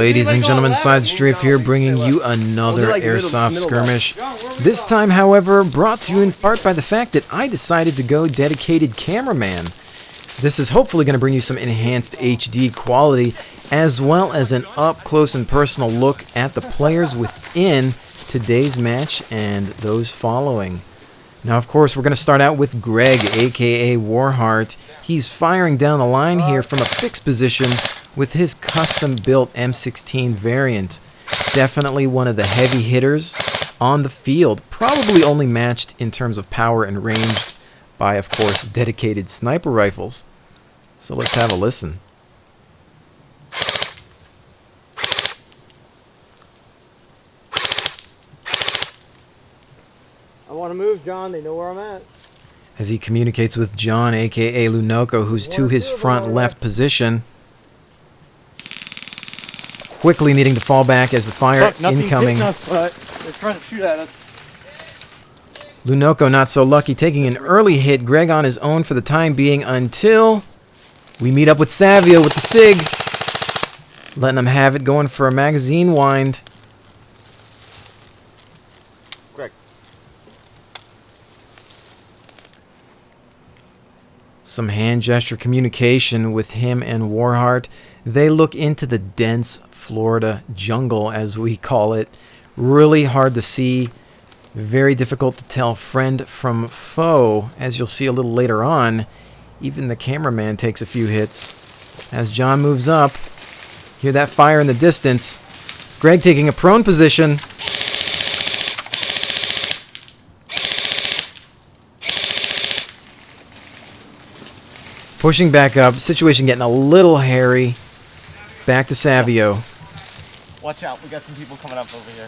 Ladies and gentlemen, Sidestrafe here, bringing you another Airsoft skirmish. This time, however, brought to you in part by the fact that I decided to go dedicated cameraman. This is hopefully going to bring you some enhanced HD quality, as well as an up-close and personal look at the players within today's match and those following. Now, of course, we're going to start out with Greg, aka Warheart. He's firing down the line here from a fixed position with his custom-built M16 variant. Definitely one of the heavy hitters on the field. Probably only matched in terms of power and range by, of course, dedicated sniper rifles. So let's have a listen. I want to move, John. They know where I'm at. As he communicates with John, aka Lunoko, who's to his front left position. Quickly needing to fall back as the fire incoming. Us, but they're trying to shoot at us. Lunoko not so lucky, taking an early hit. Greg on his own for the time being until we meet up with Savio with the SIG. Letting him have it, going for a magazine wind. Greg. Some hand gesture communication with him and Warheart. They look into the dense Florida jungle, as we call it. Really hard to see. Very difficult to tell friend from foe, as you'll see a little later on. Even the cameraman takes a few hits. As John moves up, hear that fire in the distance. Greg taking a prone position. Pushing back up, situation getting a little hairy. Back to Savio. Watch out, we got some people coming up over here.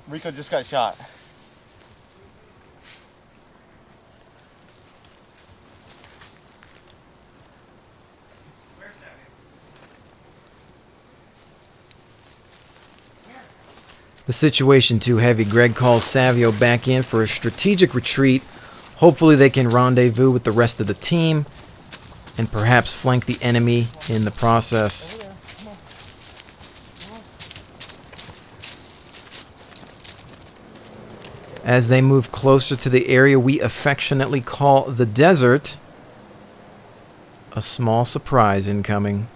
Rico just got shot. The situation too heavy. Greg calls Savio back in for a strategic retreat. Hopefully they can rendezvous with the rest of the team and perhaps flank the enemy in the process. As they move closer to the area we affectionately call the desert, a small surprise incoming.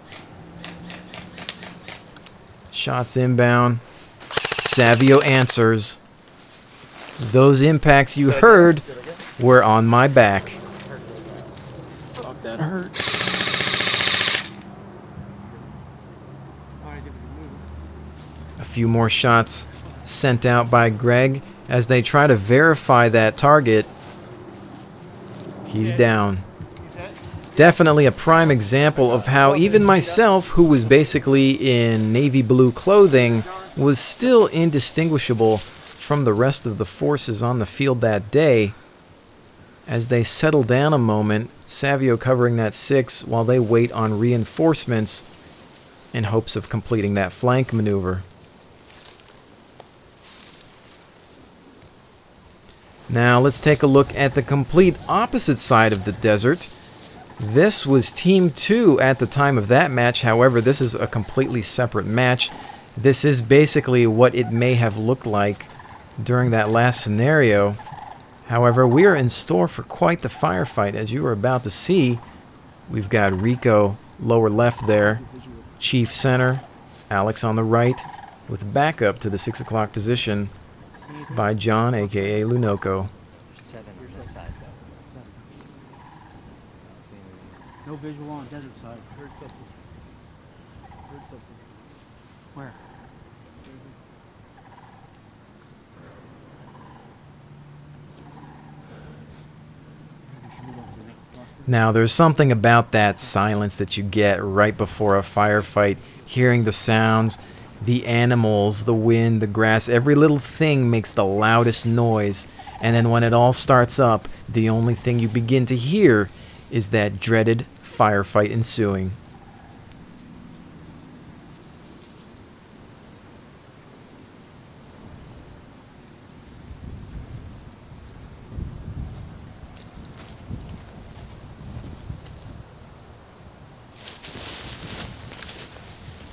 Shots inbound. Savio answers. Those impacts you heard were on my back. Fuck, that hurt. A few more shots sent out by Greg as they try to verify that target. He's down. Definitely a prime example of how even myself, who was basically in navy blue clothing, was still indistinguishable from the rest of the forces on the field that day. As they settle down a moment, Savio covering that 6 while they wait on reinforcements in hopes of completing that flank maneuver. Now let's take a look at the complete opposite side of the desert. This was Team 2 at the time of that match. However, this is a completely separate match. This is basically what it may have looked like during that last scenario. However, we are in store for quite the firefight, as you are about to see. We've got Rico lower left there, Chief center, Alex on the right, with backup to the 6 o'clock position by John, aka Lunoko. No visual on desert side. Heard something. Heard something. Where? Now, there's something about that silence that you get right before a firefight. Hearing the sounds, the animals, the wind, the grass, every little thing makes the loudest noise. And then when it all starts up, the only thing you begin to hear is that dreaded firefight ensuing.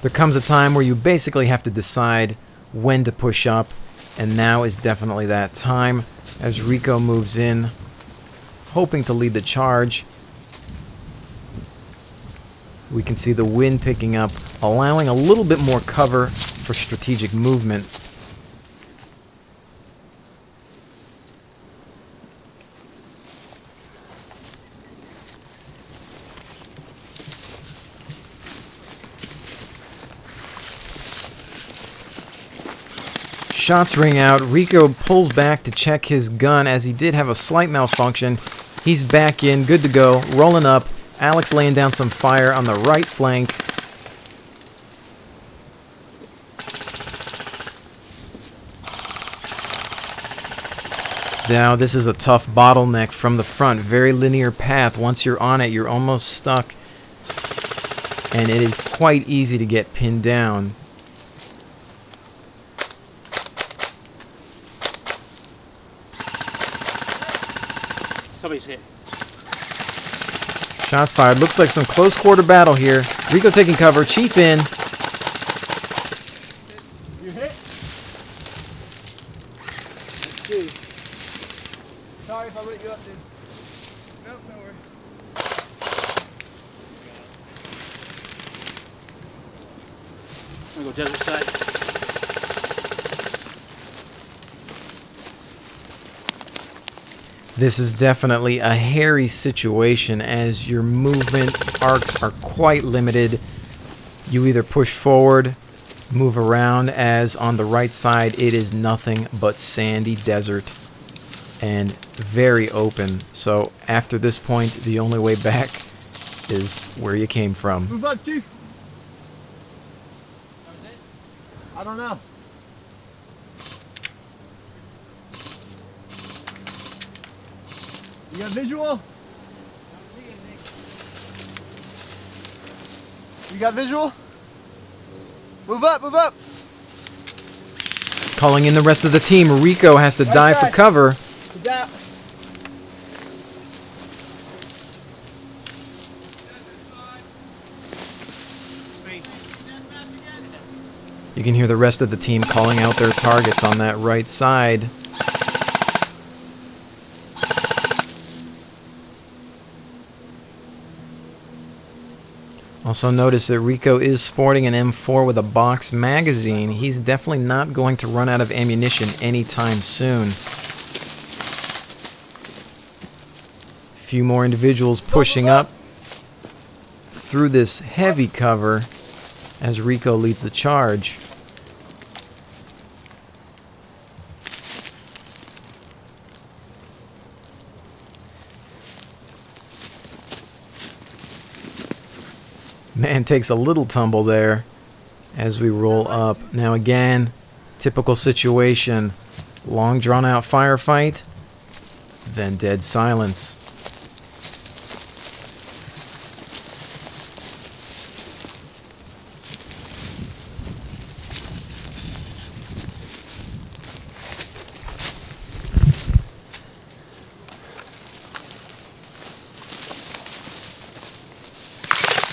There comes a time where you basically have to decide when to push up, and now is definitely that time as Rico moves in, hoping to lead the charge. We can see the wind picking up, allowing a little bit more cover for strategic movement. Shots ring out. Rico pulls back to check his gun as he did have a slight malfunction. He's back in, good to go, rolling up. Alex laying down some fire on the right flank. Now this is a tough bottleneck from the front. Very linear path. Once you're on it, you're almost stuck. And it is quite easy to get pinned down. Somebody's hit. Shots fired. Looks like some close quarter battle here. Rico taking cover. Chief in. You hit? Let's see. Sorry if I lit you up, dude. Nope, no worries. I'm gonna go desert side. This is definitely a hairy situation as your movement arcs are quite limited. You either push forward, move around, as on the right side it is nothing but sandy desert and very open. So after this point, the only way back is where you came from. Move up, Chief. I don't know. You got visual? You got visual? Move up, move up. Calling in the rest of the team. Rico has to dive for cover. Down. You can hear the rest of the team calling out their targets on that right side. Also notice that Rico is sporting an M4 with a box magazine. He's definitely not going to run out of ammunition anytime soon. Few more individuals pushing up through this heavy cover as Rico leads the charge. Man takes a little tumble there as we roll up. Now again, typical situation. Long drawn out firefight, then dead silence.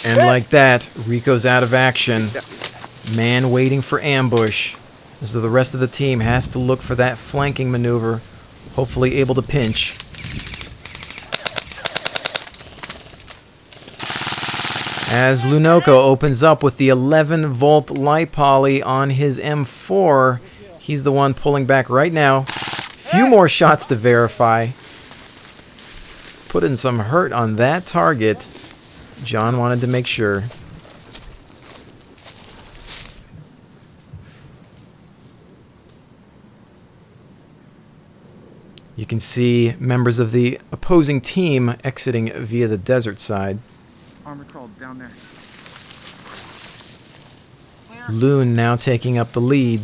And like that, Rico's out of action. Man waiting for ambush, as the rest of the team has to look for that flanking maneuver, hopefully able to pinch. As Lunoko opens up with the 11-volt light poly on his M4, he's the one pulling back right now. Few more shots to verify. Putting some hurt on that target. John wanted to make sure. You can see members of the opposing team exiting via the desert side. Armor crawled down there. Loon now taking up the lead.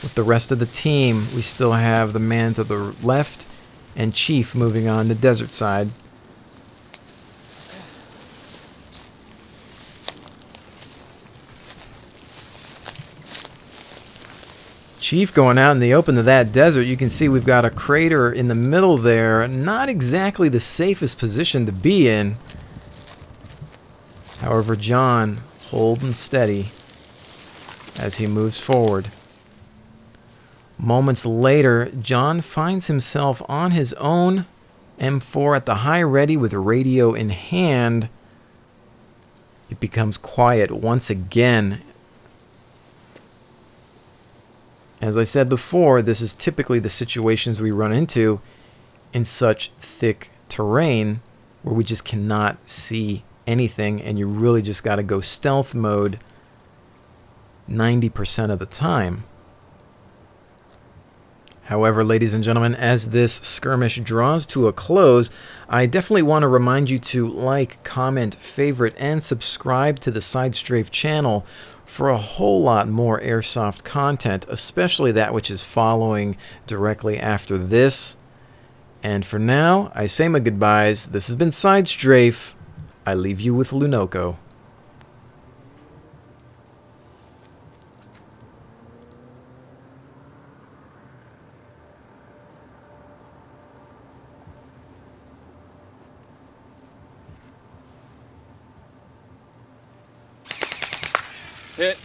With the rest of the team, we still have the man to the left and Chief moving on the desert side. Chief going out in the open to that desert. You can see we've got a crater in the middle there. Not exactly the safest position to be in. However, John holding steady. as he moves forward. Moments later, John finds himself on his own, M4 at the high ready with radio in hand. It becomes quiet once again. As I said before, this is typically the situations we run into in such thick terrain where we just cannot see anything, and you really just got to go stealth mode 90% of the time. However, ladies and gentlemen, as this skirmish draws to a close, I definitely want to remind you to like, comment, favorite, and subscribe to the Sidestrafe channel for a whole lot more airsoft content, especially that which is following directly after this. And for now, I say my goodbyes. This has been Sidestrafe. I leave you with Lunoko. Hit.